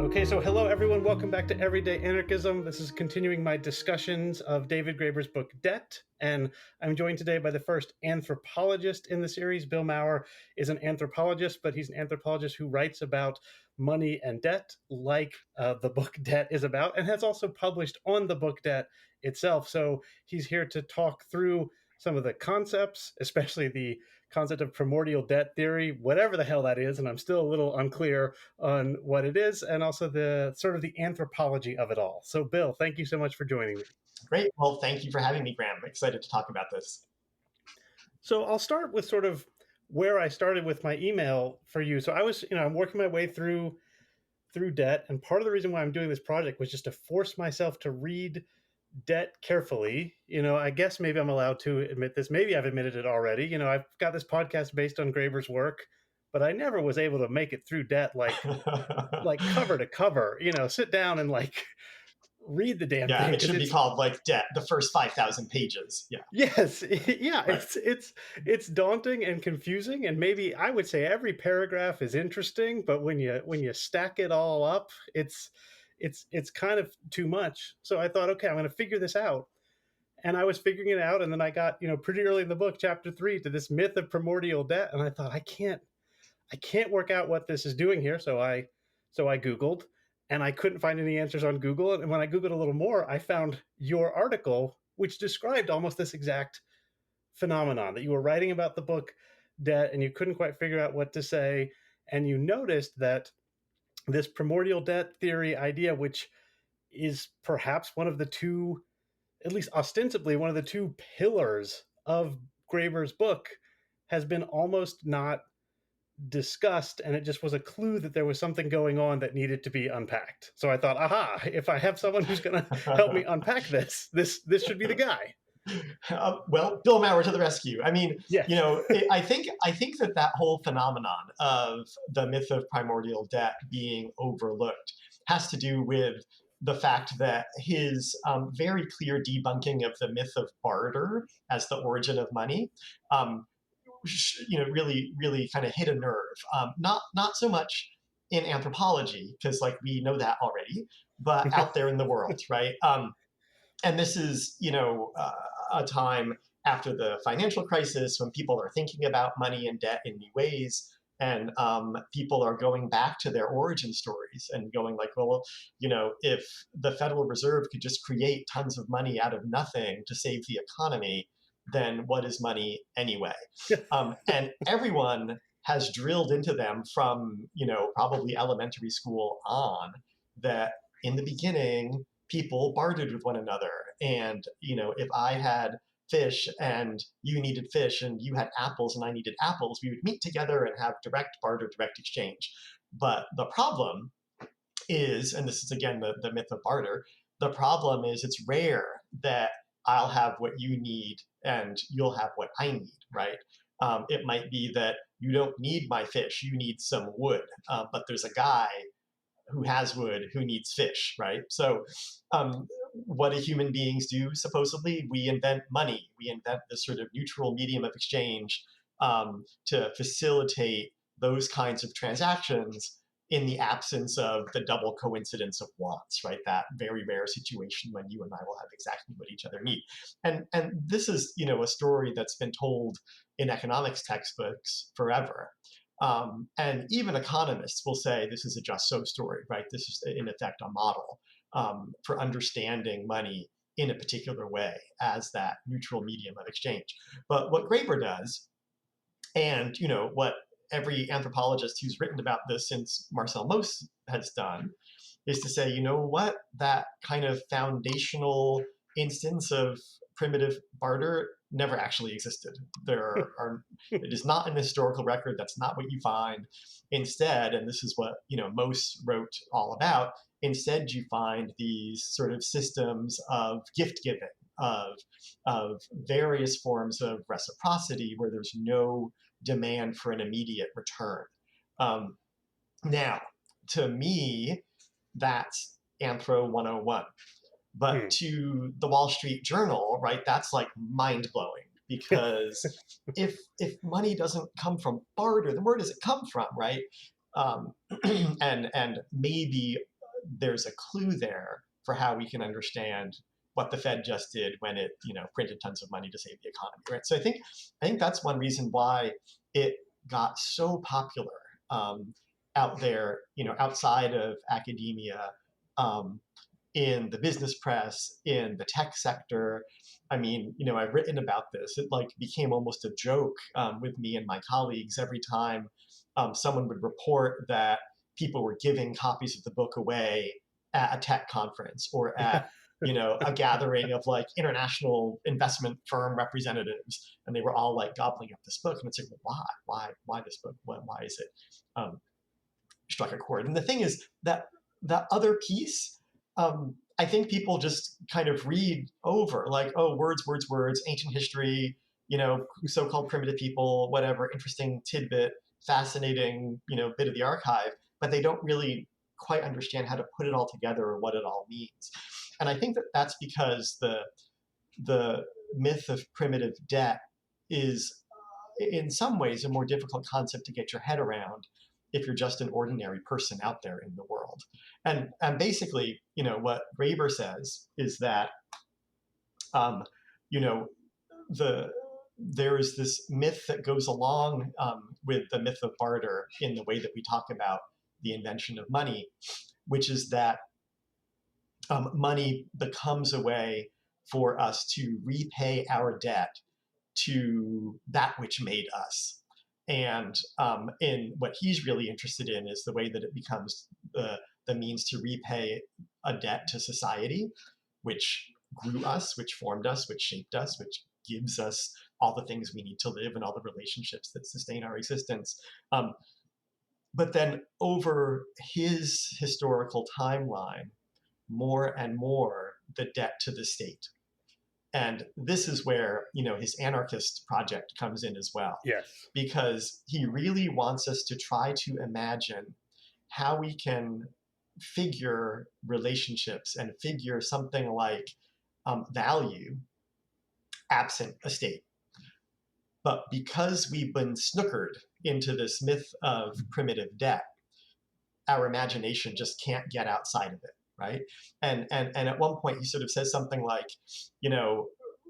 Okay, so hello everyone. Welcome back to Everyday Anarchism. This is continuing my discussions of David Graeber's book Debt, and I'm joined today by the first anthropologist in the series. Bill Maurer is an anthropologist, but he's an anthropologist who writes about money and debt, like the book Debt is about, and has also published on the book Debt itself. So he's here to talk through some of the concepts, especially the concept of primordial debt theory, whatever the hell that is, and I'm still a little unclear on what it is, and also the sort of the anthropology of it all. So, Bill, thank you so much for joining me. Great. Well, thank you for having me, Graham. I'm excited to talk about this. So, I'll start with sort of where I started with my email for you. So, I'm working my way through debt, and part of the reason why I'm doing this project was just to force myself to read debt carefully. I guess maybe I'm allowed to admit this. Maybe I've admitted it already. I've got this podcast based on Graeber's work, but I never was able to make it through debt like cover to cover. Sit down and read the damn Yeah, thing. it should be called like Debt, the first 5,000 pages. Yeah. Yes, yeah, Right. it's daunting and confusing, and maybe I would say every paragraph is interesting, but when you stack it all up, it's kind of too much. So I thought, okay, I'm going to figure this out. And I was figuring it out, and then I got, pretty early in the book, chapter 3, to this myth of primordial debt, and I thought, I can't work out what this is doing here. So I Googled, and I couldn't find any answers on Google. And when I Googled a little more, I found your article, which described almost this exact phenomenon, that you were writing about the book Debt, and you couldn't quite figure out what to say. And you noticed that this primordial debt theory idea, which is perhaps one of the two, at least ostensibly, one of the two pillars of Graeber's book, has been almost not discussed, and it just was a clue that there was something going on that needed to be unpacked. So I thought, aha, if I have someone who's going to help me unpack this should be the guy. Well, Bill Maurer to the rescue. I mean, Yes. I think that whole phenomenon of the myth of primordial debt being overlooked has to do with the fact that his very clear debunking of the myth of barter as the origin of money, really kind of hit a nerve. Not so much in anthropology, because like we know that already, but out there in the world, right? And this is, a time after the financial crisis when people are thinking about money and debt in new ways. And people are going back to their origin stories and going like, well, if the Federal Reserve could just create tons of money out of nothing to save the economy, then what is money anyway? And everyone has drilled into them from, probably elementary school on, that in the beginning, people bartered with one another. And, if I had fish and you needed fish and you had apples and I needed apples, we would meet together and have direct barter, direct exchange. But the problem is, and this is again the myth of barter, the problem is it's rare that I'll have what you need and you'll have what I need, right? It might be that you don't need my fish, you need some wood, but there's a guy who has wood who needs fish, right? So what do human beings do, supposedly? We invent money. We invent this sort of neutral medium of exchange to facilitate those kinds of transactions in the absence of the double coincidence of wants, right? That very rare situation when you and I will have exactly what each other need. And this is, a story that's been told in economics textbooks forever. And even economists will say this is a just so story, right? This is in effect a model for understanding money in a particular way as that neutral medium of exchange. But what Graeber does, and what every anthropologist who's written about this since Marcel Mauss has done, is to say, what, that kind of foundational instance of primitive barter never actually existed. It is not in the historical record. That's not what you find. Instead, and this is what Mauss wrote all about, instead you find these sort of systems of gift giving, of various forms of reciprocity where there's no demand for an immediate return. Now, to me, that's Anthro 101. But to the Wall Street Journal, right, that's like mind blowing, because if money doesn't come from barter, then where does it come from, right? And maybe there's a clue there for how we can understand what the Fed just did when it, printed tons of money to save the economy, right? So I think that's one reason why it got so popular out there, outside of academia, um, in the business press, in the tech sector. I mean, I've written about this. It like became almost a joke with me and my colleagues every time someone would report that people were giving copies of the book away at a tech conference or at a gathering of like international investment firm representatives, and they were all like gobbling up this book. And it's like, well, why this book? Why is it struck a chord? And the thing is that that other piece, I think people just kind of read over, like, oh, words, words, words, ancient history, so-called primitive people, whatever, interesting tidbit, fascinating, bit of the archive, but they don't really quite understand how to put it all together or what it all means. And I think that that's because the myth of primitive debt is, in some ways, a more difficult concept to get your head around if you're just an ordinary person out there in the world. And basically, what Graeber says is that, um, you know, the there is this myth that goes along with the myth of barter in the way that we talk about the invention of money, which is that money becomes a way for us to repay our debt to that which made us. And in what he's really interested in is the way that it becomes the means to repay a debt to society, which grew us, which formed us, which shaped us, which gives us all the things we need to live and all the relationships that sustain our existence. But then over his historical timeline, more and more the debt to the state. And this is where, his anarchist project comes in as well, Yes. because he really wants us to try to imagine how we can figure relationships and figure something like value absent a state. But because we've been snookered into this myth of primitive debt, our imagination just can't get outside of it, right? And at one point he sort of says something like,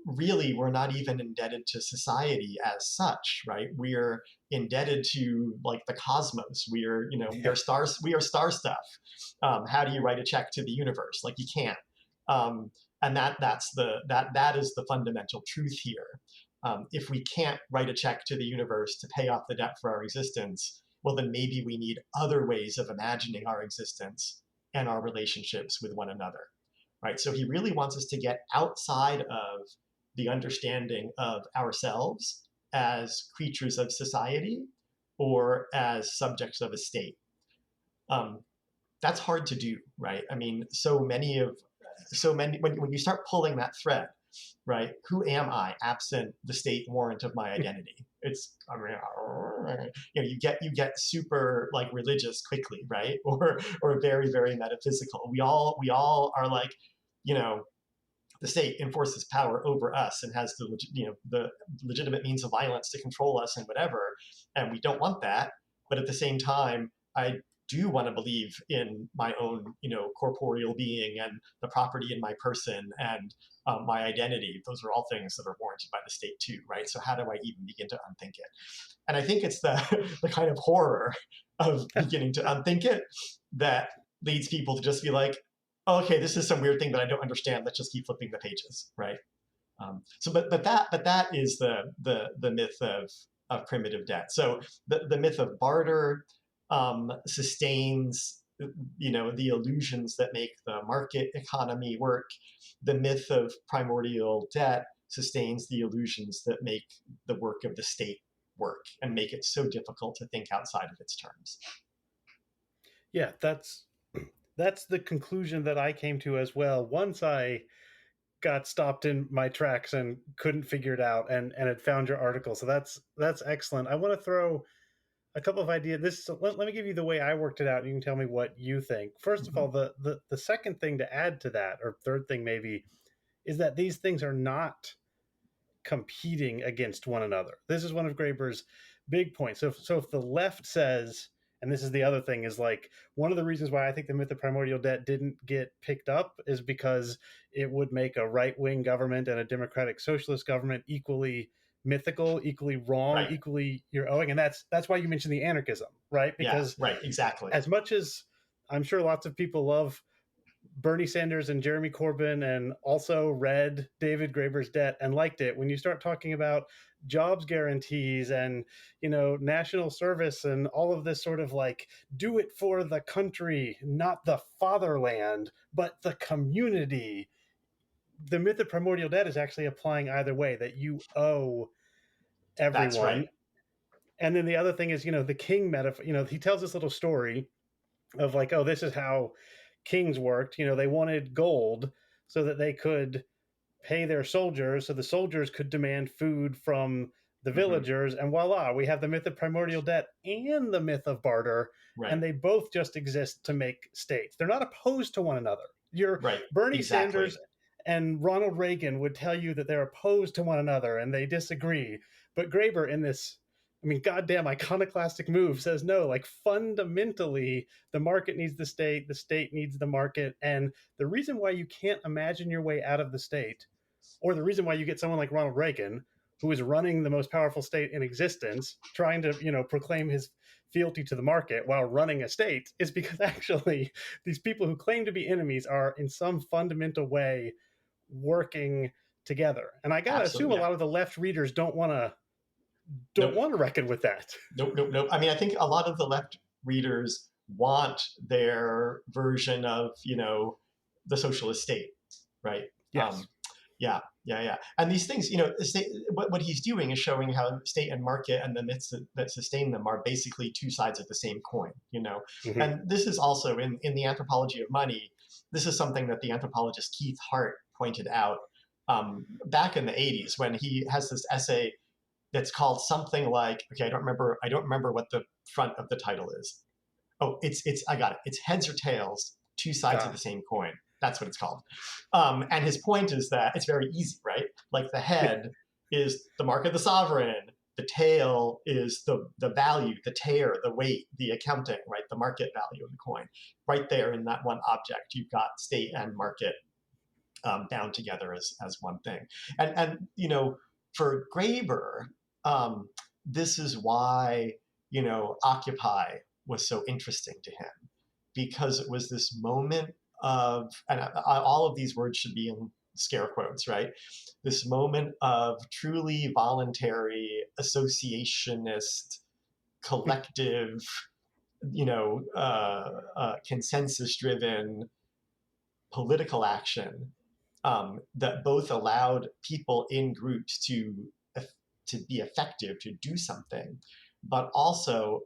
really we're not even indebted to society as such, right? We're indebted to like the cosmos. We are stars. We are star stuff. How do you write a check to the universe? Like you can't. And that is the fundamental truth here. If we can't write a check to the universe to pay off the debt for our existence, well, then maybe we need other ways of imagining our existence and our relationships with one another, right? So he really wants us to get outside of the understanding of ourselves as creatures of society or as subjects of a state. That's hard to do, right? I mean, when you start pulling that thread, right? Who am I absent the state warrant of my identity? It's, I mean, you get super like religious quickly, right? Or very, very metaphysical. We all are like, the state enforces power over us and has the legitimate means of violence to control us and whatever, and we don't want that. But at the same time, I do want to believe in my own, corporeal being and the property in my person and my identity. Those are all things that are warranted by the state too, right? So how do I even begin to unthink it? And I think it's the the kind of horror of beginning to unthink it that leads people to just be like, oh, okay, this is some weird thing that I don't understand. Let's just keep flipping the pages, right? But that is the myth of primitive debt. So the myth of barter sustains the illusions that make the market economy work. The myth of primordial debt sustains the illusions that make the work of the state work and make it so difficult to think outside of its terms. Yeah, that's the conclusion that I came to as well. Once I got stopped in my tracks and couldn't figure it out, and had found your article. So that's excellent. I want to throw a couple of ideas. Let me give you the way I worked it out, and you can tell me what you think. First of Mhm. all, the second thing to add to that, or third thing maybe, is that these things are not competing against one another. This is one of Graeber's big points. So if the left says, And this is the other thing, is like one of the reasons why I think the myth of primordial debt didn't get picked up is because it would make a right-wing government and a democratic socialist government equally mythical, equally wrong, Right. equally you're owing. And that's why you mentioned the anarchism, right? Yeah. Because Right. Exactly. as much as I'm sure lots of people love Bernie Sanders and Jeremy Corbyn and also read David Graeber's Debt and liked it, when you start talking about jobs guarantees and, national service and all of this sort of like, do it for the country, not the fatherland, but the community, the myth of primordial debt is actually applying either way, that you owe That's right. everyone. And then the other thing is, the king metaphor, he tells this little story of like, oh, this is how kings worked. They wanted gold so that they could pay their soldiers, so the soldiers could demand food from the Hmm. villagers, and voila, we have the myth of primordial debt and the myth of barter, Right. and they both just exist to make states. They're not opposed to one another. Your Right. Bernie Exactly. Sanders and Ronald Reagan would tell you that they're opposed to one another and they disagree, but Graeber, in this, I mean, goddamn iconoclastic move, says no, like fundamentally, the market needs the state needs the market. And the reason why you can't imagine your way out of the state, or the reason why you get someone like Ronald Reagan, who is running the most powerful state in existence, trying to, proclaim his fealty to the market while running a state, is because actually these people who claim to be enemies are in some fundamental way working together. And I gotta assume Absolutely. a Yeah. lot of the left readers don't want to Nope. reckon with that. Nope. Nope. Nope. I mean, I think a lot of the left readers want their version of, the socialist state, right? Yes. Yeah, yeah, yeah. And these things, what he's doing is showing how state and market and the myths that sustain them are basically two sides of the same coin. Hmm. And this is also in the Anthropology of Money. This is something that the anthropologist Keith Hart pointed out back in the 80s when he has this essay that's called something like, okay, I don't remember what the front of the title is. Oh, I got it. It's Heads or Tails, Two Sides of Ah. the Same Coin. That's what it's called. And his point is that it's very easy, right? Like the head is the mark of the sovereign, the tail is the value, the tare, the weight, the accounting, right? The market value of the coin. Right there in that one object, you've got state and market bound together as one thing. And for Graeber, um, this is why Occupy was so interesting to him, because it was this moment of, and all of these words should be in scare quotes, right? This moment of truly voluntary, associationist, collective, consensus-driven political action that both allowed people in groups to be effective, to do something, but also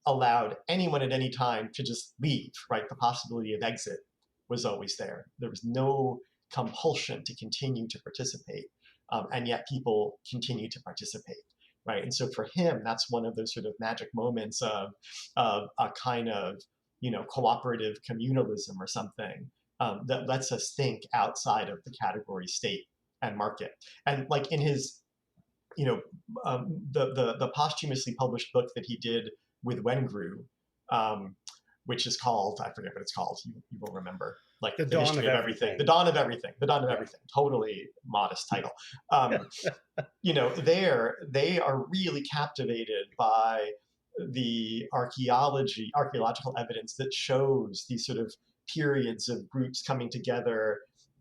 allowed anyone at any time to just leave. Right, the possibility of exit was always there. There was no compulsion to continue to participate, and yet people continue to participate. Right, and so for him, that's one of those sort of magic moments of a kind of cooperative communalism or something that lets us think outside of the category state and market. And like in his, the posthumously published book that he did with Wengru, um, which is called, I forget what it's called. You will remember, like The the dawn history of of everything, the everything. dawn of everything, the dawn of Yeah. everything. Totally modest title. Um, they are really captivated by the archaeological evidence that shows these sort of periods of groups coming together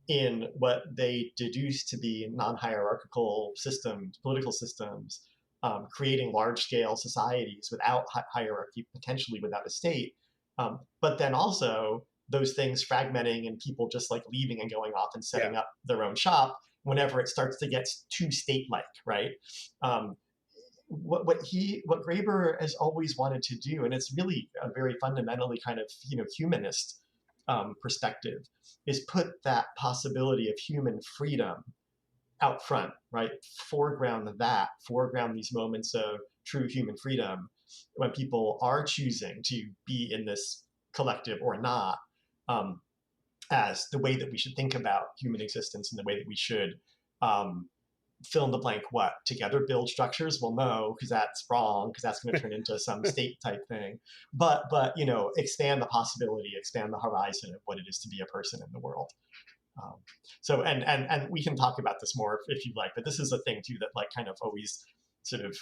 in what they deduce to be non-hierarchical systems, political systems, creating large-scale societies without hierarchy, potentially without a state. But then also those things fragmenting and people just like leaving and going off and Yeah. setting up their own shop whenever it starts to get too state-like, right? Um, what Graeber has always wanted to do, and it's really a very fundamentally kind of humanist perspective, is put that possibility of human freedom out front, right? Foreground these moments of true human freedom when people are choosing to be in this collective or not, um, as the way that we should think about human existence and the way that we should um, fill in the blank what? Together build structures? Well, no, because that's wrong, because that's going to turn into some state type thing. But expand the possibility, expand the horizon of what it is to be a person in the world. Um, so and we can talk about this more if you like, but this is a thing too that like kind of always sort of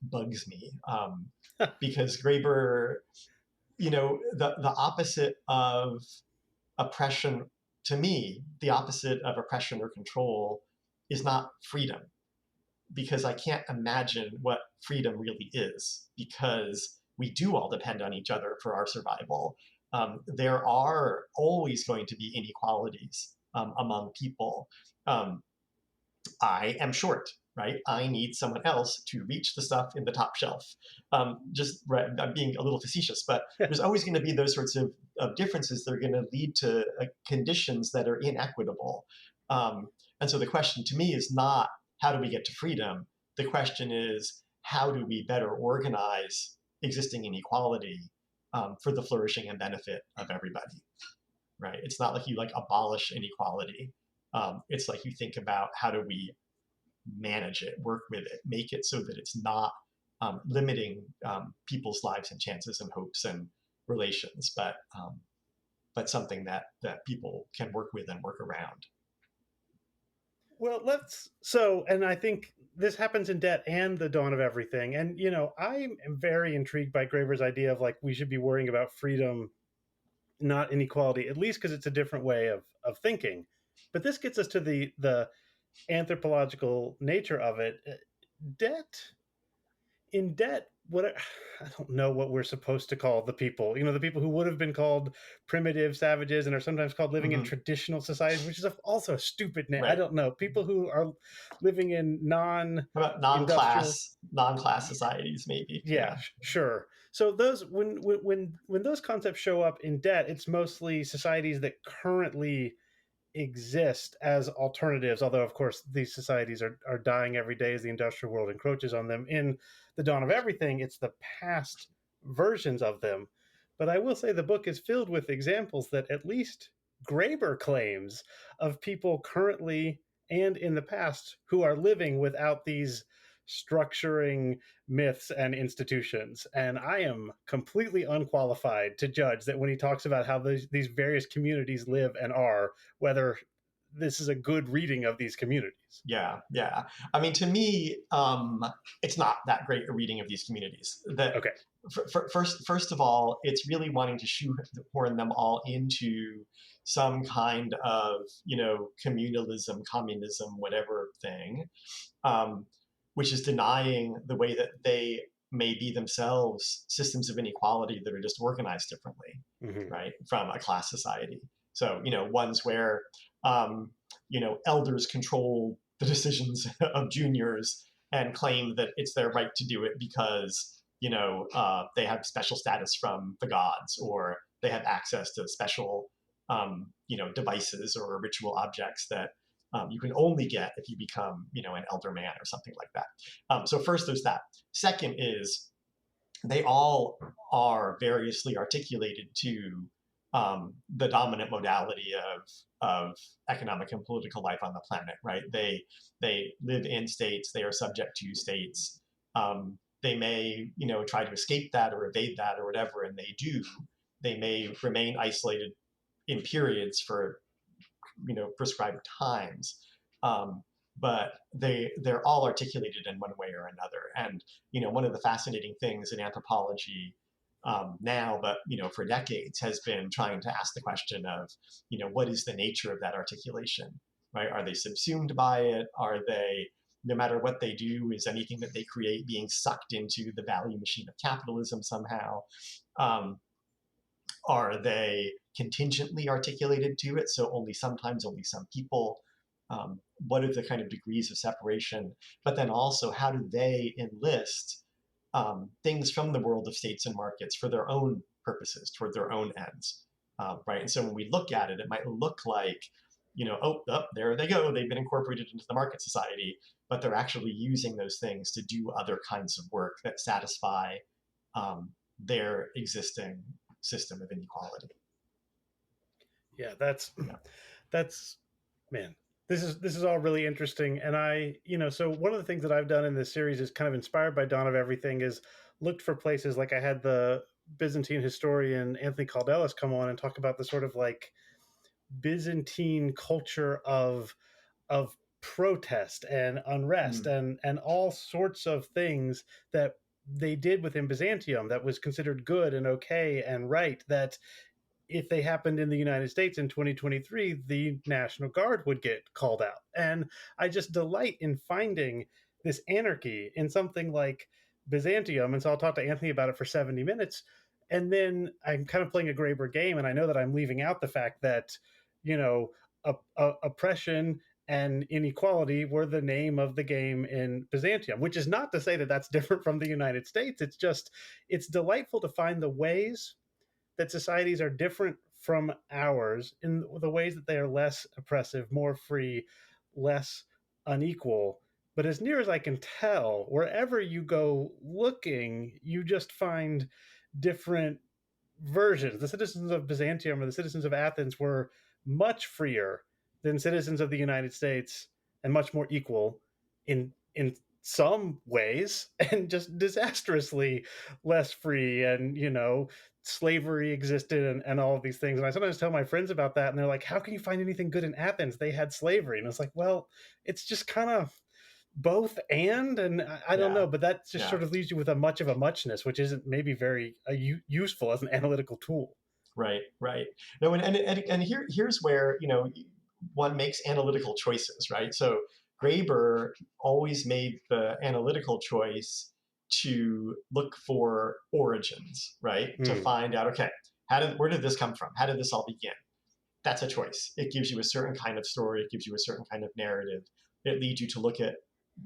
bugs me, because Graeber, the opposite of oppression, to me, the opposite of oppression or control is not freedom, because I can't imagine what freedom really is, because we do all depend on each other for our survival. There are always going to be inequalities among people. Um, I am short, right? I need someone else to reach the stuff in the top shelf. Just right, I'm being a little facetious, but there's always going to be those sorts of differences that are going to lead to conditions that are inequitable. Um, and so the question to me is not how do we get to freedom? The question is how do we better organize existing inequality for the flourishing and benefit of everybody, right? It's not like you like abolish inequality. It's like you think about how do we manage it, work with it, make it so that it's not limiting people's lives and chances and hopes and relations, but something that people can work with and work around. Well, and I think this happens in Debt and The Dawn of Everything. And, I am very intrigued by Graeber's idea of like we should be worrying about freedom, not inequality, at least because it's a different way of thinking. But this gets us to the anthropological nature of it. Debt in Debt, what I don't know what we're supposed to call the people. The people who would have been called primitive savages and are sometimes called living in Mm-hmm. traditional societies, which is also a stupid name. I Right. don't know. People who are living in How about non-industrial. non-class societies, maybe? Yeah, Yeah. sure. So those when those concepts show up in Debt, it's mostly societies that currently exist as alternatives, although of course these societies are dying every day as the industrial world encroaches on them. In The Dawn of Everything, it's the past versions of them. But I will say the book is filled with examples that at least Graeber claims of people currently and in the past who are living without these structuring myths and institutions. And I am completely unqualified to judge that when he talks about how these various communities live and are, whether this is a good reading of these communities. Yeah, yeah. I mean, to me, it's not that great a reading of these communities. That Okay. first of all, it's really wanting to shoehorn them all into some kind of communalism, communism, whatever thing, um, which is denying the way that they may be themselves systems of inequality that are just organized differently, Mm-hmm. right, from a class society. So ones where elders control the decisions of juniors and claim that it's their right to do it because they have special status from the gods, or they have access to special devices or ritual objects that you can only get if you become an elder man or something like that. So first there's that. Second is they all are variously articulated to the dominant modality of economic and political life on the planet, right? They live in states. They are subject to states. They may try to escape that or evade that or whatever, and they do. They may remain isolated in periods for prescribed times. Um, but they're all articulated in one way or another. And one of the fascinating things in anthropology now, but for decades, has been trying to ask the question of what is the nature of that articulation, right? Are they subsumed by it? Are they, no matter what they do, is anything that they create being sucked into the value machine of capitalism somehow? Um, are they contingently articulated to it? So only sometimes, only some people. What are the kind of degrees of separation? But then also, how do they enlist things from the world of states and markets for their own purposes, toward their own ends, right? And so when we look at it, it might look like, oh, there they go. They've been incorporated into the market society, but they're actually using those things to do other kinds of work that satisfy their existing system of inequality. Yeah, that's Yeah. that's man. This is all really interesting, and so one of the things that I've done in this series is kind of inspired by Dawn of Everything is looked for places like I had the Byzantine historian Anthony Caldelas come on and talk about the sort of like Byzantine culture of protest and unrest Mm, and all sorts of things that they did within Byzantium that was considered good and okay and right, that if they happened in the United States in 2023, the National Guard would get called out. And I just delight in finding this anarchy in something like Byzantium. And so I'll talk to Anthony about it for 70 minutes. And then I'm kind of playing a Graeber game, and I know that I'm leaving out the fact that, you know, oppression and inequality were the name of the game in Byzantium, which is not to say that that's different from the United States. It's just, it's delightful to find the ways that societies are different from ours in the ways that they are less oppressive, more free, less unequal. But as near as I can tell, wherever you go looking, you just find different versions. The citizens of Byzantium or the citizens of Athens were much freer than citizens of the United States and much more equal in some ways, and just disastrously less free. And slavery existed, and all of these things. And I sometimes tell my friends about that, and they're like, how can you find anything good in Athens? They had slavery. And it's like, well, it's just kind of both and I don't yeah, know, but that just yeah. sort of leaves you with a much of a muchness, which isn't maybe very useful as an analytical tool. Right, right. No, and here's where, one makes analytical choices, right? So Graeber always made the analytical choice to look for origins, right? To Hmm. find out, okay, where did this come from? How did this all begin? That's a choice. It gives you a certain kind of story. It gives you a certain kind of narrative. It leads you to look at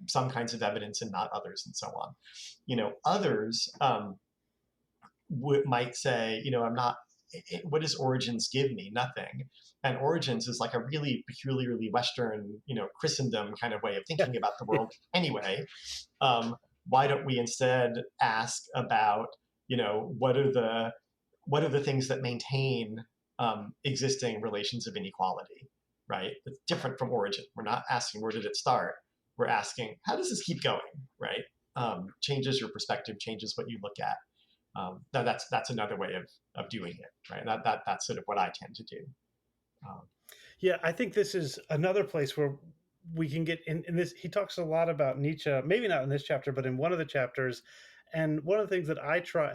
some kinds of evidence and not others, and so on. Others might say, I'm not. What does Origins give me? Nothing. And Origins is like a really peculiarly Western, Christendom kind of way of Yeah. thinking about the world. Anyway, um, why don't we instead ask about, what are the things that maintain existing relations of inequality, right? It's different from Origin. We're not asking where did it start. We're asking how does this keep going, right? Changes your perspective, changes what you look at. That's another way of doing it, right? That's sort of what I tend to do. Um, Yeah, I think this is another place where we can get in this. He talks a lot about Nietzsche, maybe not in this chapter, but in one of the chapters. And one of the things that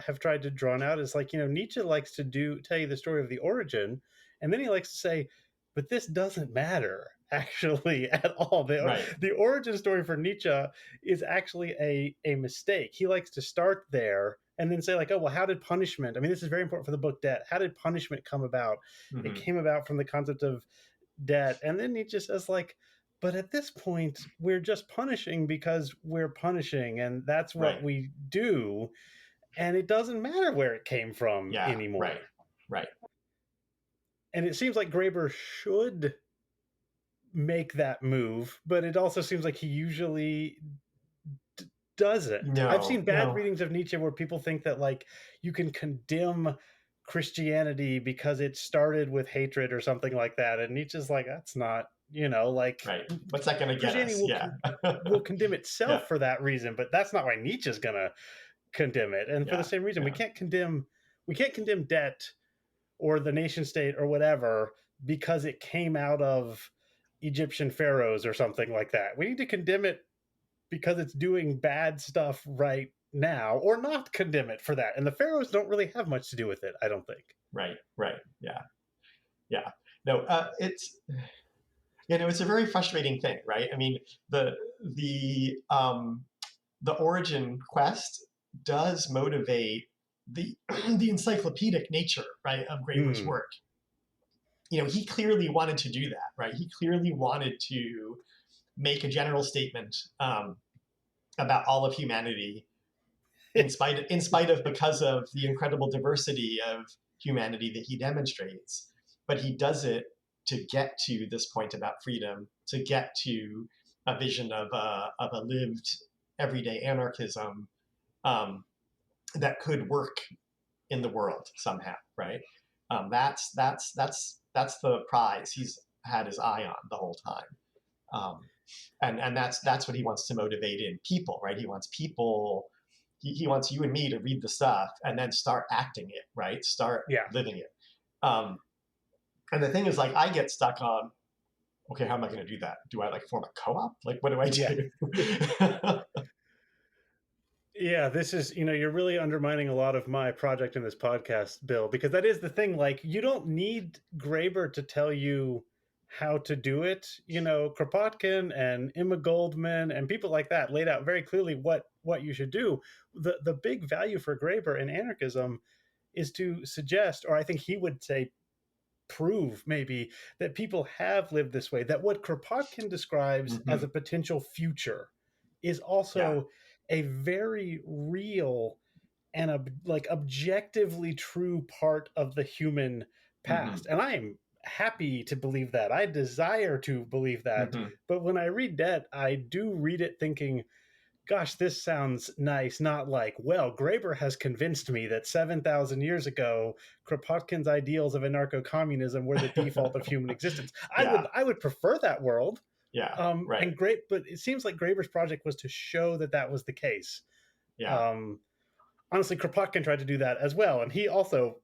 have tried to draw out is like, Nietzsche likes to tell you the story of the origin, and then he likes to say, but this doesn't matter actually at all. right. The origin story for Nietzsche is actually a mistake. He likes to start there and then say like, oh, well, how did punishment? I mean, this is very important for the book Debt. How did punishment come about? It Hmm. came about from the concept of debt. And then Nietzsche says, like, but at this point, we're just punishing because we're punishing, and that's what Right. we do. And it doesn't matter where it came from Yeah. Right. anymore. Right. And it seems like Graeber should make that move, but it also seems like he usually doesn't. I've No. seen bad No. readings of Nietzsche where people think that like you can condemn Christianity because it started with hatred or something like that, and Nietzsche's like, that's not, like Right. What's that going to get Christianity us? Yeah. will condemn Yeah. itself for that reason, but that's not why Nietzsche's gonna condemn it. And for the Yeah. same reason, Yeah. we can't condemn debt or the nation state or whatever because it came out of Egyptian pharaohs or something like that. We need to condemn it because it's doing bad stuff right now, or not condemn it for that. And the pharaohs don't really have much to do with it, I don't think. Right. Right. Yeah. Yeah. No. It's a very frustrating thing, right? I mean, the the origin quest does motivate the the encyclopedic nature, right, of Graeber's Hmm. work. He clearly wanted to do that, right? He clearly wanted to make a general statement about all of humanity, in spite of because of the incredible diversity of humanity that he demonstrates. But he does it to get to this point about freedom, to get to a vision of a lived everyday anarchism um, that could work in the world somehow, right? That's the prize he's had his eye on the whole time. Um, and that's what he wants to motivate in people, right? He wants people. He wants you and me to read the stuff and then start acting it, right? Start Yeah. living it. Um, and the thing is, like, I get stuck on, okay, how am I going to do that? Do I like form a co-op? Like, what do I Yeah. do? Yeah, this is, you're really undermining a lot of my project in this podcast, Bill, because that is the thing. Like, you don't need Graeber to tell you how to do it. Kropotkin and Emma Goldman and people like that laid out very clearly what you should do. The big value for Graeber in anarchism is to suggest, or I think he would say, prove maybe that people have lived this way, that what Kropotkin describes as a Hmm. potential future is Yeah. also a very real and like objectively true part of the human Hmm. past. And I am happy to believe that. I desire to believe that. Hmm. But when I read Debt, I do read it thinking, gosh, this sounds nice. Not like, well, Graeber has convinced me that 7,000 years ago, Kropotkin's ideals of anarcho-communism were the default of human existence. I Yeah. would I would prefer that world. Yeah. Right. But it seems like Graeber's project was to show that that was the case. Yeah. Um, Honestly, Kropotkin tried to do that as well, and he also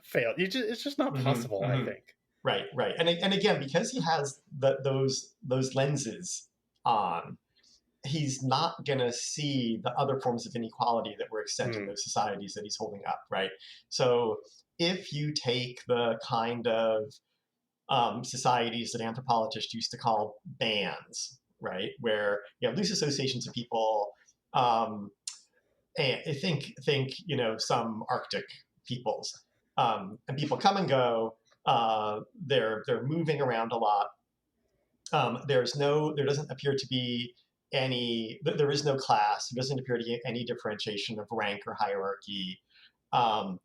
failed. It's just not Hmm. possible, I Hmm. think. Right. Right. And again, because he has those lenses on, he's not going to see the other forms of inequality that were extant in Mm, those societies that he's holding up, right? So if you take the kind of societies that anthropologists used to call bands, right, where you have loose associations of people, um, and think some Arctic peoples, and people come and go. They're moving around a lot. There doesn't appear to be there is no class. There doesn't appear to be any differentiation of rank or hierarchy. Um,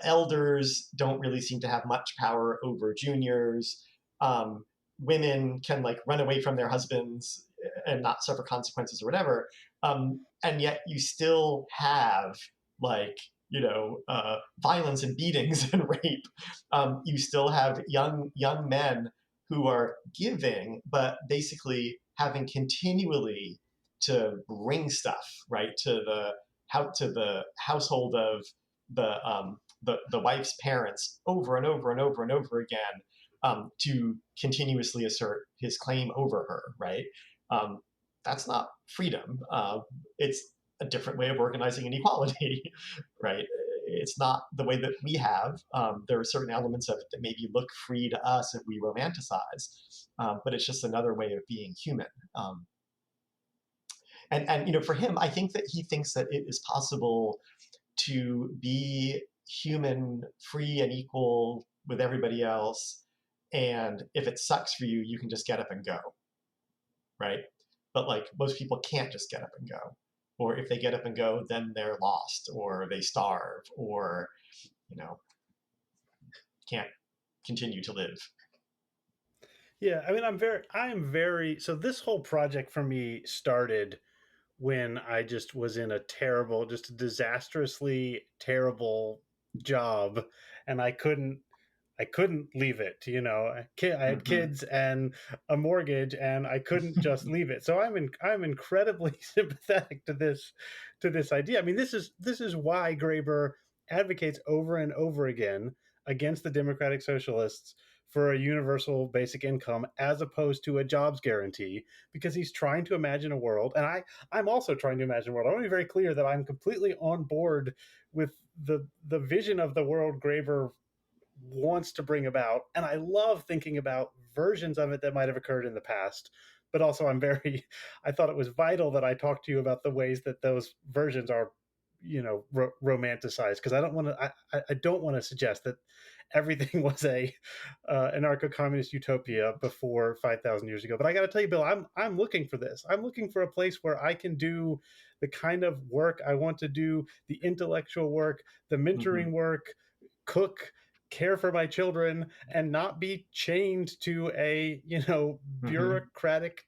Elders don't really seem to have much power over juniors. Um, Women can like run away from their husbands and not suffer consequences or whatever. And yet you still have like violence and beatings and rape. You still have young men who are giving, but basically having continually to bring stuff right to the household of the wife's parents over and over and over and over again, to continuously assert his claim over her, right? Um, that's not freedom. It's a different way of organizing inequality, right? It's not the way that we have. There are certain elements of it that maybe look free to us if we romanticize, but it's just another way of being human. Um, and for him, I think that he thinks that it is possible to be human, free and equal with everybody else. And if it sucks for you, you can just get up and go, right? But like most people can't just get up and go. Or if they get up and go, then they're lost or they starve or, you know, can't continue to live. yeah, I mean, so this whole project for me started when I just was in a terrible, just a disastrously terrible job, and I couldn't leave it. I had Mm-hmm. kids and a mortgage, and I couldn't just leave it. So I'm incredibly sympathetic to this idea. I mean, this is why Graeber advocates over and over again against the democratic socialists for a universal basic income as opposed to a jobs guarantee, because he's trying to imagine a world, and I'm also trying to imagine a world. I want to be very clear that I'm completely on board with the vision of the world Graeber wants to bring about, and I love thinking about versions of it that might have occurred in the past. But also, I thought it was vital that I talk to you about the ways that those versions are, romanticized, because I don't want to suggest that everything was a anarcho-communist utopia before 5,000 years ago. But I got to tell you, Bill, I'm looking for this. I'm looking for a place where I can do the kind of work I want to do, the intellectual work, the Mm-hmm. mentoring work, cook, care for my children, and not be chained to a Mm-hmm. bureaucratic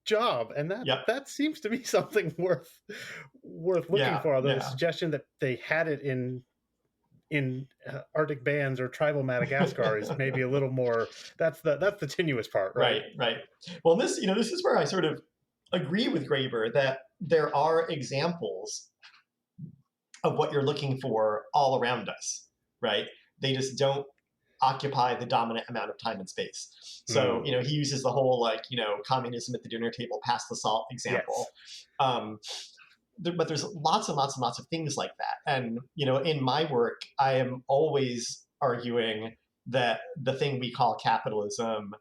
job. And that Yep. that seems to be something worth looking Yeah. for. Although the Yeah. suggestion that they had it in Arctic bands or tribal Madagascar is maybe a little more. That's the tenuous part, right? Right, right. Well, this is where I sort of agree with Graeber that there are examples of what you're looking for all around us, right? They just don't occupy the dominant amount of time and space. So, Mm. he uses the whole like, communism at the dinner table, pass the salt Yes. example. Um, but there's lots and lots and lots of things like that. And, in my work, I am always arguing that the thing we call capitalism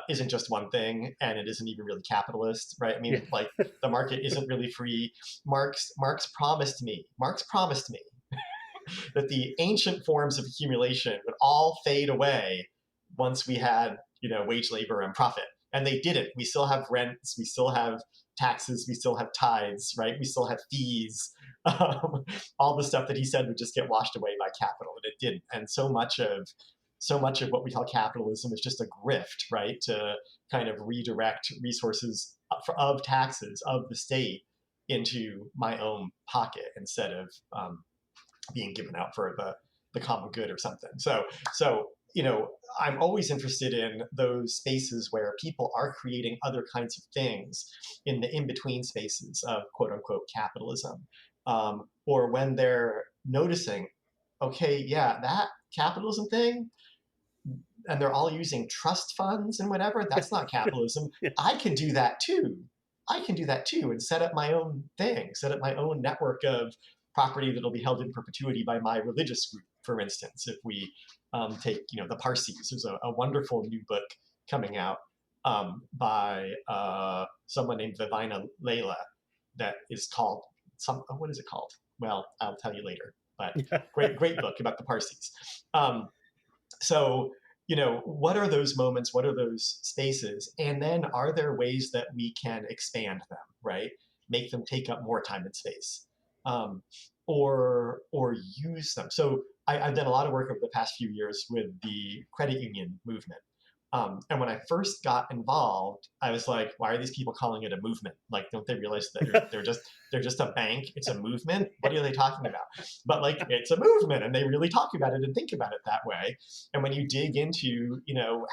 isn't just one thing, and it isn't even really capitalist, right? I Yeah. mean, like the market isn't really free. Marx promised me that the ancient forms of accumulation would all fade away once we had, wage labor and profit. And they didn't. We still have rents, we still have taxes, we still have tithes, right? We still have fees. Um, all the stuff that he said would just get washed away by capital, and it didn't. And so much of what we call capitalism is just a grift, right? To kind of redirect resources of taxes of the state into my own pocket instead of being given out for the common good or something. So I'm always interested in those spaces where people are creating other kinds of things in the in between spaces of quote unquote capitalism, or when they're noticing, okay, yeah, that capitalism thing, and they're all using trust funds and whatever. That's not capitalism. Yeah. I can do that too. I can do that too and set up my own thing, set up my own network of property that'll be held in perpetuity by my religious group, for instance. If we take, the Parsis, there's a wonderful new book coming out by someone named Vivina Leila that is called what is it called? Well, I'll tell you later. But Yeah. great book about the Parsis. Um, so, what are those moments? What are those spaces? And then are there ways that we can expand them, right? Make them take up more time and space, um, or use them. So I've done a lot of work over the past few years with the credit union movement. And when I first got involved, I was like, "Why are these people calling it a movement? Like, don't they realize that they're just a bank? It's a movement. What are they talking about?" But like, it's a movement, and they really talk about it and think about it that way. And when you dig into,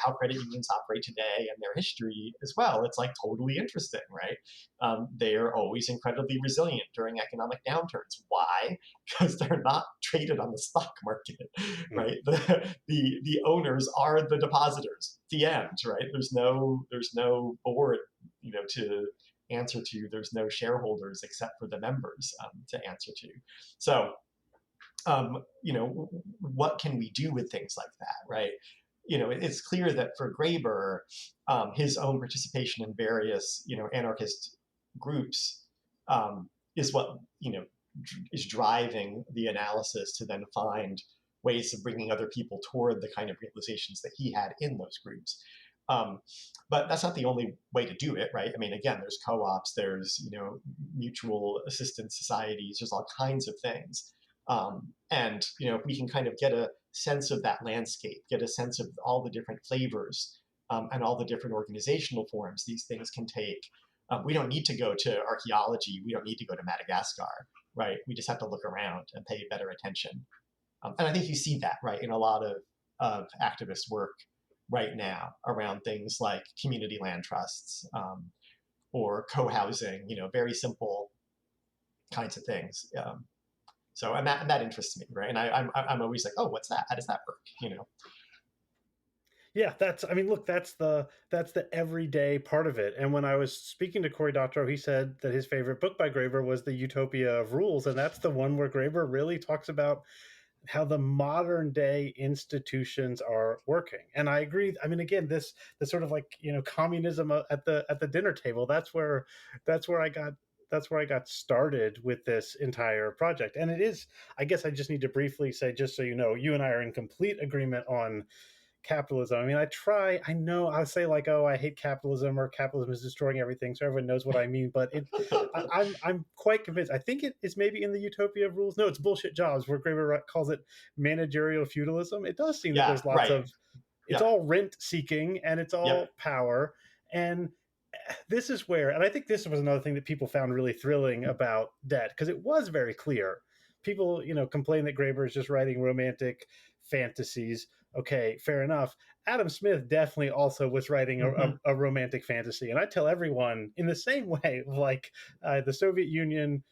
how credit unions operate today and their history as well, it's like totally interesting, right? They are always incredibly resilient during economic downturns. Why? Because they're not traded on the stock market, Mm. right? The owners are the depositors. The end, right? There's no board, to answer to. There's no shareholders except for the members to answer to. So, what can we do with things like that, right? It's clear that for Graeber, his own participation in various, anarchist groups is what, is driving the analysis to then find ways of bringing other people toward the kind of realizations that he had in those groups. Um, but that's not the only way to do it, right? I mean, again, there's co-ops, there's mutual assistance societies, there's all kinds of things. And if we can kind of get a sense of that landscape, get a sense of all the different flavors and all the different organizational forms these things can take. We don't need to go to archaeology. We don't need to go to Madagascar, right? We just have to look around and pay better attention. And I think you see that, right, in a lot of activist work right now around things like community land trusts or co-housing, very simple kinds of things. So and that interests me, right? And I'm always like, oh, what's that? How does that work? Yeah, I mean, look, that's the everyday part of it. And when I was speaking to Cory Doctorow, he said that his favorite book by Graeber was The Utopia of Rules, and that's the one where Graeber really talks about how the modern day institutions are working. And I agree. I mean, again, this sort of like, communism at the dinner table. That's where I got started with this entire project. And it is, I guess I just need to briefly say, just so you know, you and I are in complete agreement on capitalism. I mean, I know I'll say like, oh, I hate capitalism or capitalism is destroying everything, so everyone knows what I mean. But I'm quite convinced. I think it is maybe in the Utopia of Rules. No, it's Bullshit Jobs, where Graeber calls it managerial feudalism. It does seem that Yeah, there's lots right. of, it's Yep, all rent seeking and it's yep. all power. And this is where, and I think this was another thing that people found really thrilling about debt, because it was very clear. people, complain that Graeber is just writing romantic fantasies. Okay, fair enough. Adam Smith definitely also was writing Hmm. a romantic fantasy, and I tell everyone in the same way, like the Soviet Union.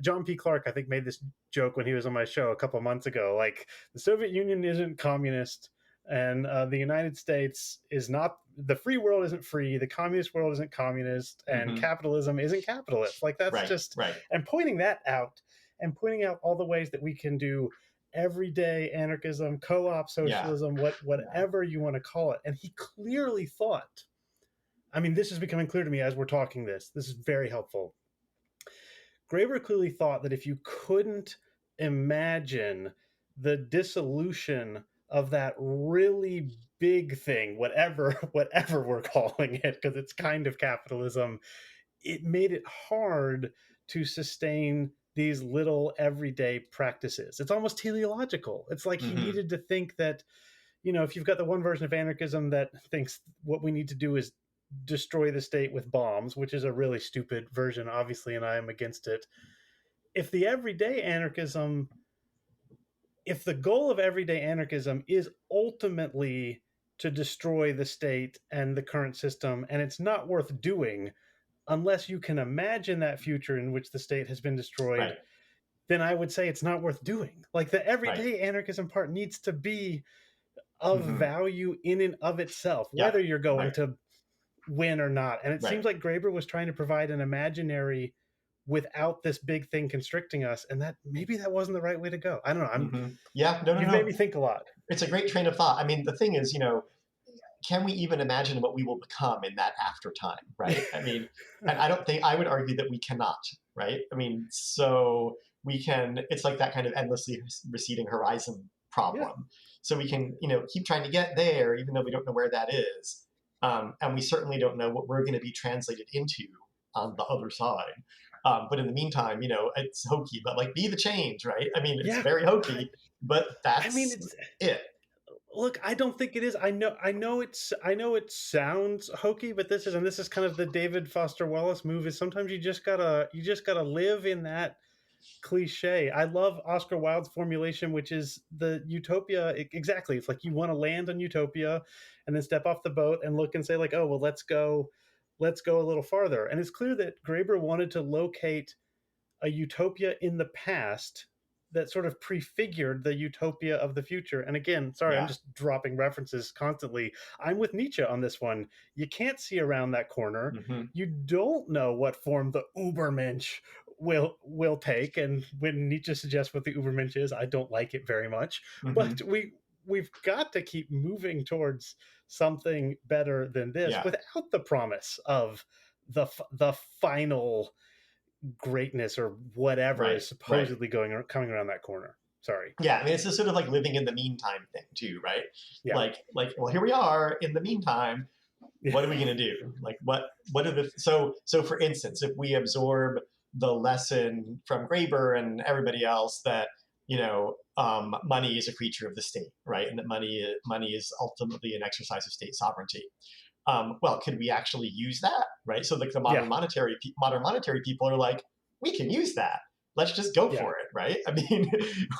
John P. Clark, I think, made this joke when he was on my show a couple months ago. Like, the Soviet Union isn't communist, and the United States is not. The free world isn't free. The communist world isn't communist, and Hmm. capitalism isn't capitalist. Like, that's Right, just, right. and pointing that out, and pointing out all the ways that we can do everyday anarchism, co-op Yeah, socialism, yeah. whatever you want to call it. And he clearly thought. I mean, this is becoming clear to me as we're talking this. This is very helpful. Graeber clearly thought that if you couldn't imagine the dissolution of that really big thing, whatever whatever we're calling it, because it's kind of capitalism, it made it hard to sustain these little everyday practices. It's almost teleological. It's like he Hmm. needed to think that, if you've got the one version of anarchism that thinks what we need to do is destroy the state with bombs, which is a really stupid version, obviously, and I am against it. If the everyday anarchism, if the goal of everyday anarchism is ultimately to destroy the state and the current system, and it's not worth doing unless you can imagine that future in which the state has been destroyed, Right, then I would say it's not worth doing. Like, the right. everyday anarchism part needs to be of Hmm. value in and of itself, Yeah, whether you're going right, to win or not. And it right. seems like Graeber was trying to provide an imaginary without this big thing constricting us, and that maybe that wasn't the right way to go. I don't know. Hmm. Yeah, no, no, You've made no. me think a lot. It's a great train of thought. I mean, the thing is, can we even imagine what we will become in that after time, right? I mean, and I don't think I would argue that we cannot, right? I mean, so we can. It's like that kind of endlessly receding horizon Yeah, problem. So we can, keep trying to get there, even though we don't know where that is, and we certainly don't know what we're going to be translated into on the other side. But in the meantime, it's hokey, but like be the change, right? I mean, it's yeah. very I, hokey, but I mean, that's it's it. look. I don't think it is. I know it sounds hokey, but this is kind of the David Foster Wallace move. Is sometimes you just gotta live in that cliche. I love Oscar Wilde's formulation, which is the utopia. Exactly. It's like you want to land on utopia and then step off the boat and look and say, like, oh, well, let's go a little farther. And it's clear that Graeber wanted to locate a utopia in the past that sort of prefigured the utopia of the future. And again, sorry, I'm Yeah. just dropping references constantly. I'm with Nietzsche on this one. You can't see around that corner. Hmm. You don't know what form the Ubermensch will take. And when Nietzsche suggests what the Ubermensch is, I don't like it very much. Hmm. But we've got to keep moving towards something better than this Yeah. without the promise of the final greatness or whatever Right. is Right. supposedly coming around that corner. Sorry. Yeah. I mean, it's just sort of like living in the meantime thing too, right? Yeah. Well, here we are in the meantime. Yeah. What are we going to do? Like, what are the, so for instance, if we absorb the lesson from Graeber and everybody else that, money is a creature of the state, right? And that money is ultimately an exercise of state sovereignty. Well, could we actually use that, right? So like the Yeah. modern monetary people are like, we can use that. Let's just go Yeah. for it, right? I mean,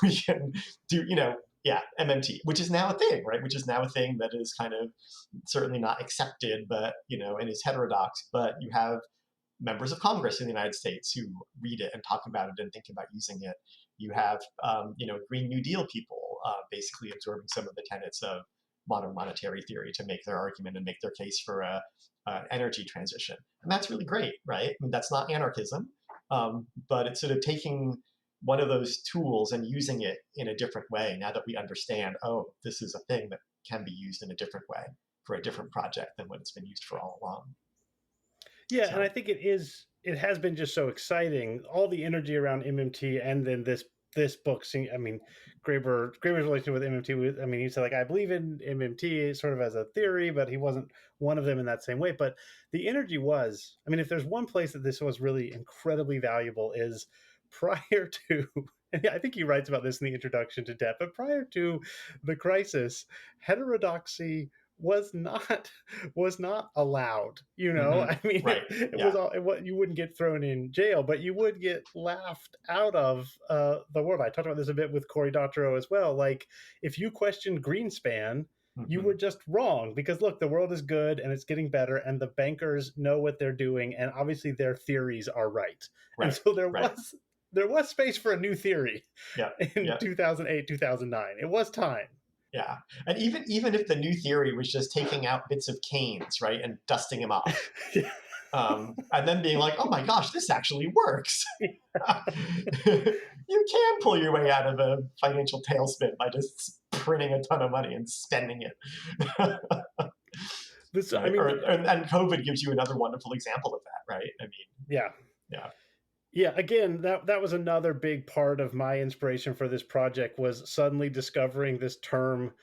we can do, yeah, MMT, which is now a thing, right? Which is now a thing that is kind of certainly not accepted, but and is heterodox. But you have members of Congress in the United States who read it and talk about it and think about using it. You have, Green New Deal people basically absorbing some of the tenets of modern monetary theory to make their argument and make their case for a energy transition. And that's really great, right? I mean, that's not anarchism, but it's sort of taking one of those tools and using it in a different way now that we understand, oh, this is a thing that can be used in a different way for a different project than what it's been used for all along. Yeah, and I So, think it has been just so exciting. All the energy around MMT, and then this book. I mean, Graeber's relationship with MMT. I mean, he said, like, I believe in MMT sort of as a theory, but he wasn't one of them in that same way. But the energy was. I mean, if there's one place that this was really incredibly valuable is prior to. And I think he writes about this in the introduction to Debt, but prior to the crisis, heterodoxy was not was not allowed. Hmm. I mean, Right. it was Yeah. all what you wouldn't get thrown in jail, but you would get laughed out of the world. I talked about this a bit with Cory Doctorow as well. Like, if you questioned Greenspan, you were Hmm. just wrong, because look, the world is good and it's getting better, and the bankers know what they're doing, and obviously their theories are right. And Right. so Right. there was space for a new theory Yeah. in Yeah. 2008, 2009. It was time. Yeah. And even if the new theory was just taking out bits of Keynes, right, and dusting him off, and then being like, oh my gosh, this actually works. You can pull your way out of a financial tailspin by just printing a ton of money and spending it. This, I Right? mean, And COVID gives you another wonderful example of that, right? I mean, yeah. yeah. Yeah, again, that was another big part of my inspiration for this project, was suddenly discovering this term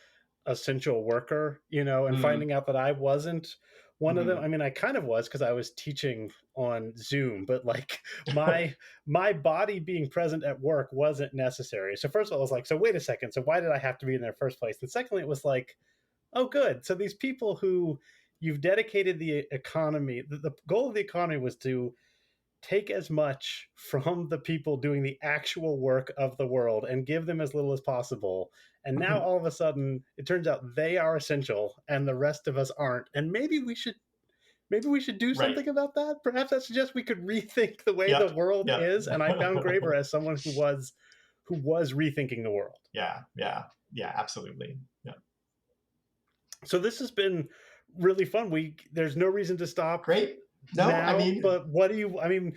essential worker, and Mm, finding out that I wasn't one of them. hmm. I mean, I kind of was, because I was teaching on Zoom, but like my my body being present at work wasn't necessary. So first of all, I was like, so wait a second, so why did I have to be in there first place? And secondly, it was like, oh, good. So these people who you've dedicated the economy, the goal of the economy was to take as much from the people doing the actual work of the world and give them as little as possible. And now all of a sudden, it turns out they are essential and the rest of us aren't. And maybe we should do Right. something about that. Perhaps that suggests we could rethink the way the Yep. world Yep. is. And I found Graeber as someone who was rethinking the world. Yeah. Yeah. Yeah. Absolutely. Yeah. So this has been really fun. There's no reason to stop Great. No, I now, mean, but what do you I mean,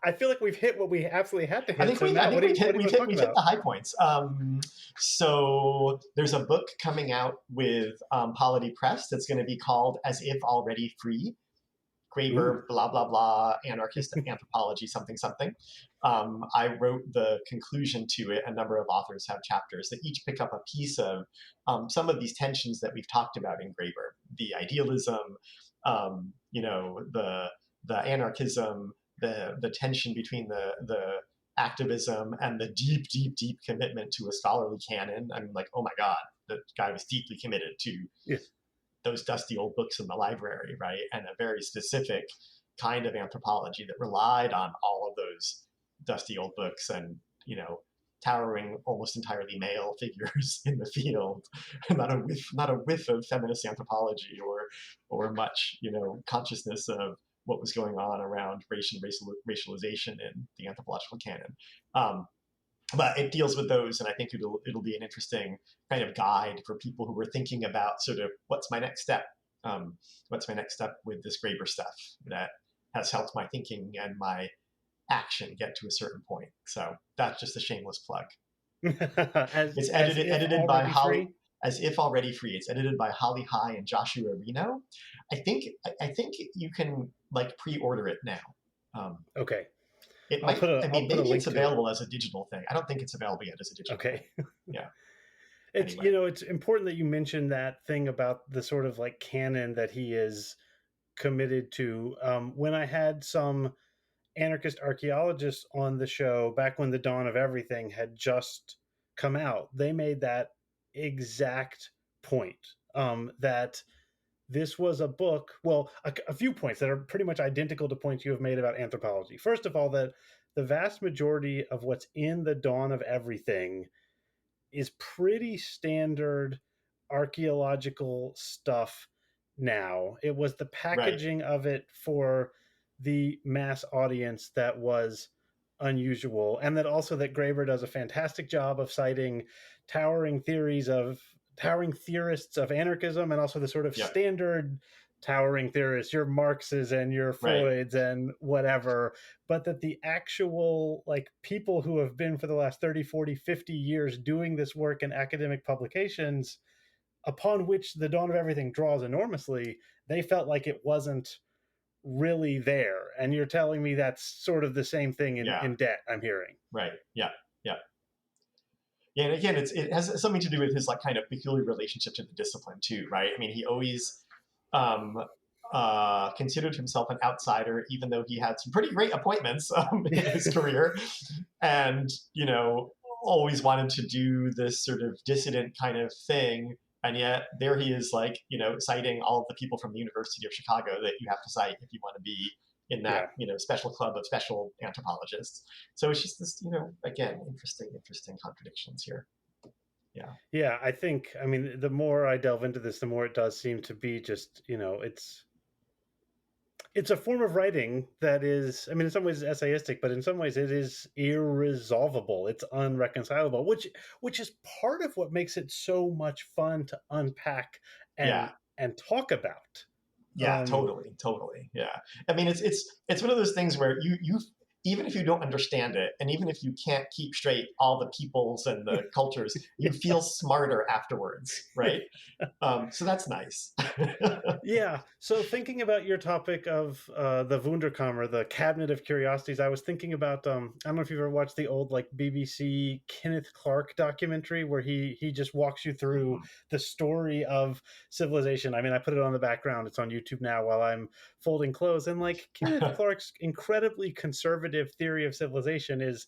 I feel like we've hit what we absolutely had to hit. So I now think what do you want to talk we've hit about? the high points. So there's a book coming out with Polity Press that's going to be called "As If Already Free." Ooh. Graeber, blah blah blah, anarchist anthropology, something something. I wrote the conclusion to it. A number of authors have chapters that each pick up a piece of some of these tensions that we've talked about in Graeber: the idealism, the anarchism, the tension between the activism and the deep, deep, deep commitment to a scholarly canon. I mean, like, oh my God, the guy was deeply committed to Yeah. those dusty old books in the library, right? And a very specific kind of anthropology that relied on all of those dusty old books and, towering, almost entirely male figures in the field, not a whiff of feminist anthropology or much, consciousness of what was going on around race and racialization in the anthropological canon. But it deals with those, and I think it'll be an interesting kind of guide for people who are thinking about sort of what's my next step. What's my next step with this Graeber stuff that has helped my thinking and my action get to a certain point. So that's just a shameless plug. as It's as if edited by already Holly, free. as if already free. It's edited by Holly High and Joshua Reno. I think you can like pre-order it now. Um, Okay. it I'll might. put a I I'll mean, put a maybe it's link to it. available as a digital thing. I don't think it's available yet as a digital thing. Okay. Yeah. It's Anyway. it's important that you mentioned that thing about the sort of like canon that he is committed to. When I had some anarchist archaeologists on the show back when The Dawn of Everything had just come out, they made that exact point, that this was a book. Well, a few points that are pretty much identical to points you have made about anthropology. First of all, that the vast majority of what's in The Dawn of Everything is pretty standard archaeological stuff now. It was the Right. packaging of it for the mass audience that was unusual, and that also that Graeber does a fantastic job of citing towering theories of towering theorists of anarchism, and also the sort of Yeah. standard towering theorists, your Marxes and your Right. Freuds and whatever, but that the actual like people who have been for the last 30, 40, 50 years doing this work in academic publications, upon which The Dawn of Everything draws enormously, they felt like it wasn't really there. And you're telling me that's sort of the same thing Yeah. in debt, I'm hearing. Right. Yeah. Yeah. Yeah. And again, it has something to do with his like kind of peculiar relationship to the discipline too, right? I mean, he always um, considered himself an outsider, even though he had some pretty great appointments in his career, and always wanted to do this sort of dissident kind of thing And yet there he is, like, citing all of the people from the University of Chicago that you have to cite if you want to be in that, Yeah. special club of special anthropologists. So it's just this, again, interesting contradictions here. Yeah. Yeah, I think, I mean, the more I delve into this, the more it does seem to be just, it's a form of writing that is, I mean, in some ways it's essayistic, but in some ways it is irresolvable. It's unreconcilable, which is part of what makes it so much fun to unpack Yeah. and talk about. Yeah, Um, totally. Yeah. I mean, it's one of those things where you even if you don't understand it, and even if you can't keep straight all the peoples and the cultures, you feel smarter afterwards, right? So that's nice. Yeah. So thinking about your topic of the Wunderkammer, the Cabinet of Curiosities, I was thinking about I don't know if you've ever watched the old like BBC Kenneth Clark documentary where he just walks you through Mm-mm. the story of civilization. I mean, I put it on the background. It's on YouTube now while I'm folding clothes. And like Kenneth Clark's incredibly conservative theory of civilization is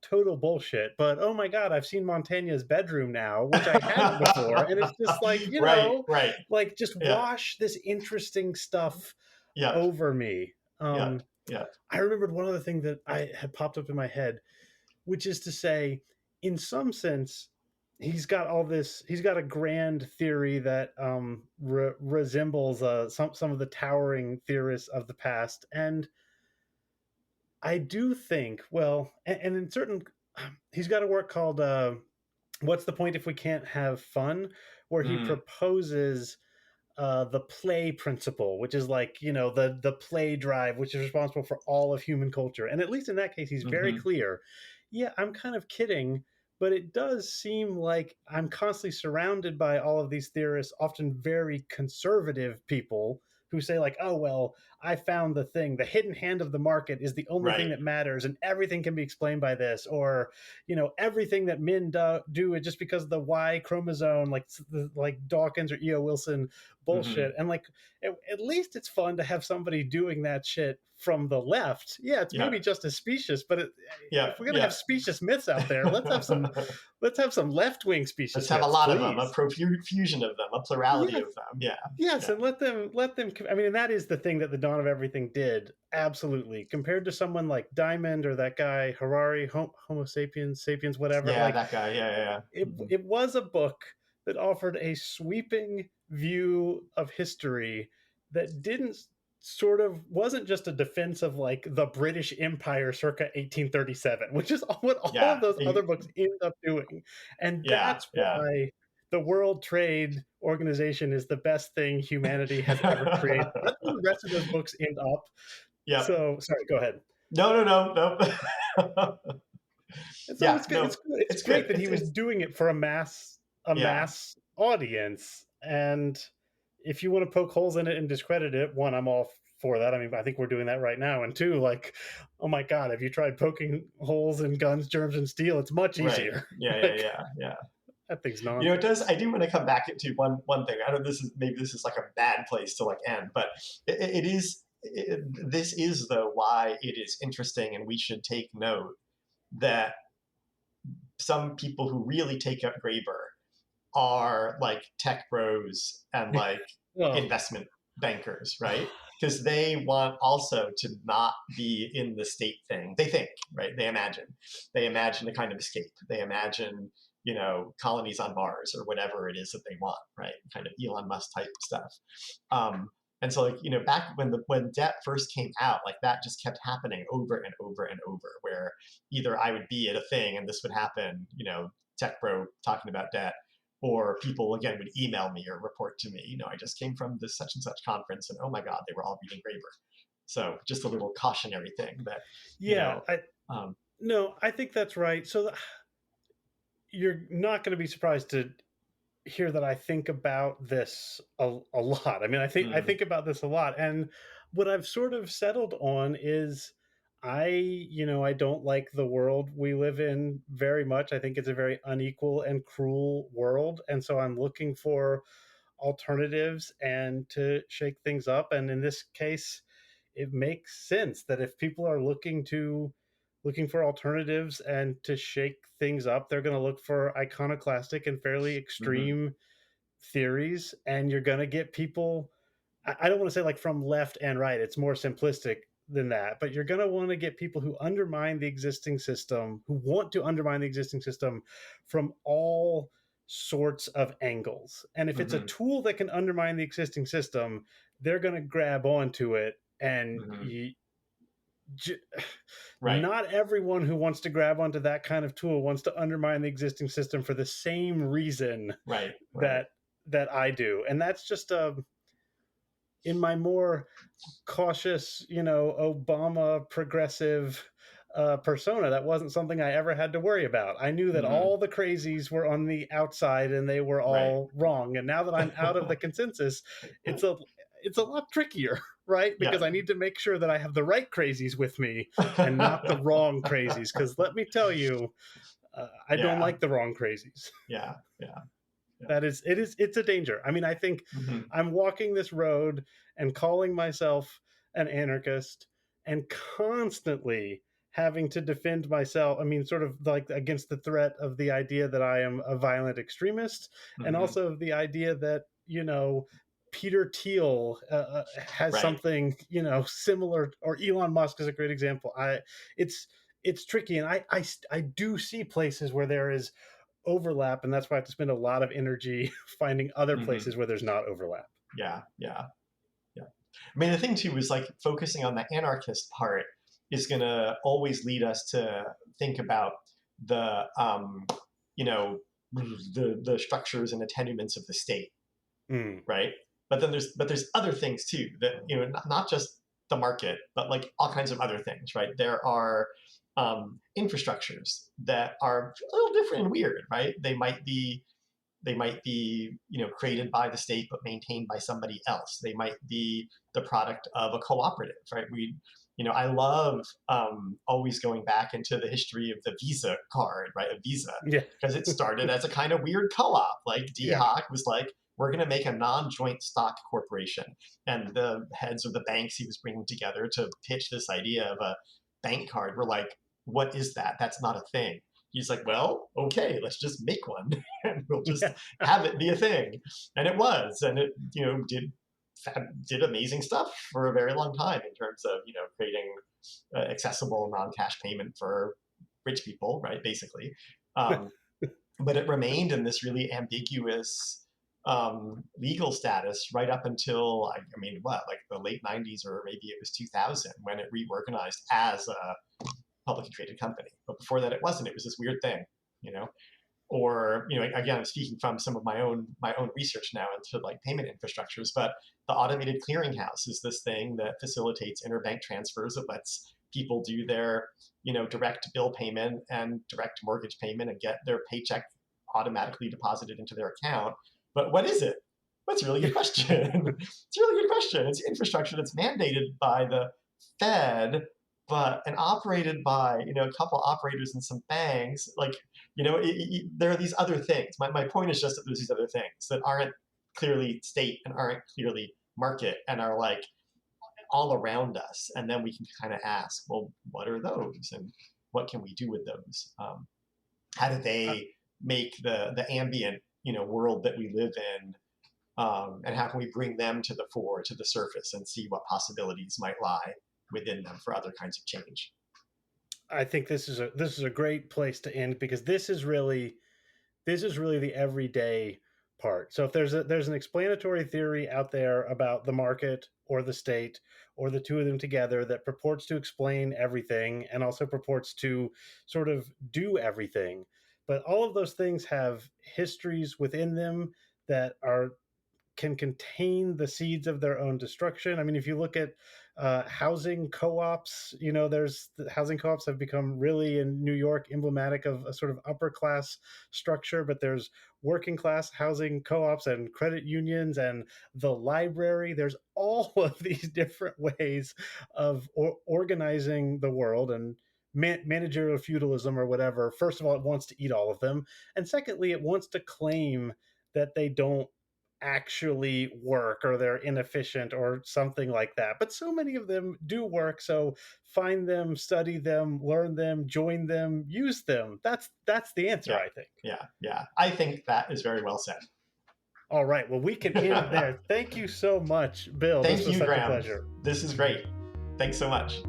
total bullshit. But oh my god, I've seen Montaigne's bedroom now, which I hadn't before, and it's just like, Right. like just Yeah. wash this interesting stuff Yep. over me. Yep. Yep. I remembered one other thing that I had popped up in my head, which is to say, in some sense, he's got a grand theory that resembles some of the towering theorists of the past, and I do think, well, and in certain, he's got a work called "What's the Point If We Can't Have Fun," where he Mm, proposes the play principle, which is like, the play drive, which is responsible for all of human culture. And at least in that case, he's very hmm. clear. Yeah, I'm kind of kidding, but it does seem like I'm constantly surrounded by all of these theorists, often very conservative people who say like, oh well, I found the thing, the hidden hand of the market is the only thing Right. that matters and everything can be explained by this, or everything that men do is just because of the Y chromosome, like Dawkins or EO Wilson Hmm. bullshit. And like, at least it's fun to have somebody doing that shit from the left. Yeah, it's Yeah. maybe just as specious, but Yeah. if we're gonna Yeah. have specious myths out there, let's have some left wing Let's specious have a myths, lot of them, a please. profusion of them, a plurality Yes, of them. Yeah. yes, Yeah. and let them. I mean, and that is the thing that the Dawn of Everything did. Absolutely, compared to someone like Diamond or that guy Harari, Homo sapiens, whatever. Yeah. Like, That guy. Yeah. Yeah. it Hmm. it was a book that offered a sweeping view of history that didn't sort of wasn't just a defense of like the British Empire circa 1837, which is what all Yeah. of those other books end up doing. And Yeah. that's Yeah. why the World Trade Organization is the best thing humanity has ever created. That's where the rest of those books end up. Yep. So sorry, go ahead. No. No. No. No. And so Yeah. it's good. No. It's It's good. great that he was It's doing it for a yeah. mass audience. And if you want to poke holes in it and discredit it, one, I'm all for that. I mean, I think we're doing that right now. And two, like, oh my god, have you tried poking holes in guns, germs, and steel? It's much Right. easier. Yeah. Yeah. Like, Yeah. Yeah. that thing's It does. nonsense. I do want to come back to one thing. I don't. This is maybe this is like a bad place to like end, but it is. This is though why it is interesting, and we should take note that some people who really take up Graeber are like tech bros and like Well, investment bankers, right? Because they want also to not be in the state thing. They think, right? They imagine a kind of escape. They imagine, colonies on Mars or whatever it is that they want, right? Kind of Elon Musk type stuff. Um, and so, like, back when Debt first came out, like that just kept happening over and over and over, where either I would be at a thing and this would happen, tech bro talking about debt, or people again would email me or report to me, I just came from this such and such conference, and oh my god, they were all reading Graeber. So just a little cautionary thing that, you yeah, know, um, no, I think that's right. So you're not going to be surprised to hear that I think about this a lot. I mean, I mm, think about this a lot, and what I've sort of settled on is I don't like the world we live in very much. I think it's a very unequal and cruel world, and so I'm looking for alternatives and to shake things up. And in this case, it makes sense that if people are looking for alternatives and to shake things up, they're going to look for iconoclastic and fairly hmm. extreme theories, and you're going to get people. I don't want to say like from left and right, it's more simplistic than that, but you're going to want to get people who undermine the existing system, who want to undermine the existing system from all sorts of angles. And if it's a Hmm. tool that can undermine the existing system, they're going to grab onto it. And Hmm. j- Right. not everyone who wants to grab onto that kind of tool wants to undermine the existing system for the same reason Right. Right. that I do. And that's just in my more cautious, Obama progressive persona, that wasn't something I ever had to worry about. I knew that Hmm. all the crazies were on the outside and they were Right. all wrong. And now that I'm out of the consensus, it's a it's a lot trickier, right? Yeah. Because I need to make sure that I have the right crazies with me and not the wrong crazies. Because let me tell you, I don't Yeah. like the wrong crazies. Yeah. Yeah. Yeah. That is, it's a danger. I mean, I think Hmm. I'm walking this road and calling myself an anarchist and constantly having to defend myself. I mean, sort of like against the threat of the idea that I am a violent extremist, and Hmm. also the idea that, Peter Thiel has Right. something, similar, or Elon Musk is a great example. It's, it's tricky. And I do see places where there is overlap, and that's why I have to spend a lot of energy finding other Hmm. places where there's not overlap. Yeah. Yeah. Yeah. I mean, the thing too is like focusing on the anarchist part is going to always lead us to think about the, you know, the structures and attenuements of the state, Mm. right? But there's other things too that not just the market, but like all kinds of other things, right? There are infrastructures that are a little different and weird, right? They might be created by the state but maintained by somebody else. They might be the product of a cooperative, right? I love always going back into the history of the Visa card, right? A Visa, Yeah. because it started as a kind of weird co-op. Like D Yeah. Hock was like, we're going to make a non-joint stock corporation, and the heads of the banks he was bringing together to pitch this idea of a bank card were like, what is that? That's not a thing. He's like, well, okay, let's just make one and we'll just Yeah. have it be a thing. And it was, and it, did amazing stuff for a very long time in terms of, creating accessible non-cash payment for rich people, right? Basically. Um, but it remained in this really ambiguous legal status right up until, I mean, what, like the late 90s, or maybe it was 2000 when it reorganized as a publicly traded company. But before that, it wasn't. It was this weird thing, you know. Or again, I'm speaking from some of my own research now into like payment infrastructures. But the automated clearinghouse is this thing that facilitates interbank transfers. It lets people do their direct bill payment and direct mortgage payment and get their paycheck automatically deposited into their account. But what is it? That's a really good question. It's a really good question. It's infrastructure that's mandated by the Fed, but and operated by a couple operators and some banks. Like there are these other things. My point is just that there's these other things that aren't clearly state and aren't clearly market and are like all around us. And then we can kind of ask, well, what are those, and what can we do with those? How do Uh, they make the ambient world that we live in? And how can we bring them to the fore, to the surface, and see what possibilities might lie within them for other kinds of change? I think this is a great place to end, because this is really the everyday part. So if there's an explanatory theory out there about the market or the state or the two of them together that purports to explain everything and also purports to sort of do everything, but all of those things have histories within them that are can contain the seeds of their own destruction. I mean, if you look at housing co-ops, there's housing co-ops have become really in New York emblematic of a sort of upper class structure, but there's working class housing co-ops and credit unions and the library. There's all of these different ways of organizing the world, and managerial feudalism or whatever. First of all, it wants to eat all of them, and secondly, it wants to claim that they don't actually work, or they're inefficient or something like that. But so many of them do work. So find them, study them, learn them, join them, use them. That's the answer, Yeah, I think. yeah, yeah. I think that is very well said. All right. Well, we can end there. Thank you so much, Bill. This Thank was you, such a Graham. pleasure. This is great. Thanks so much.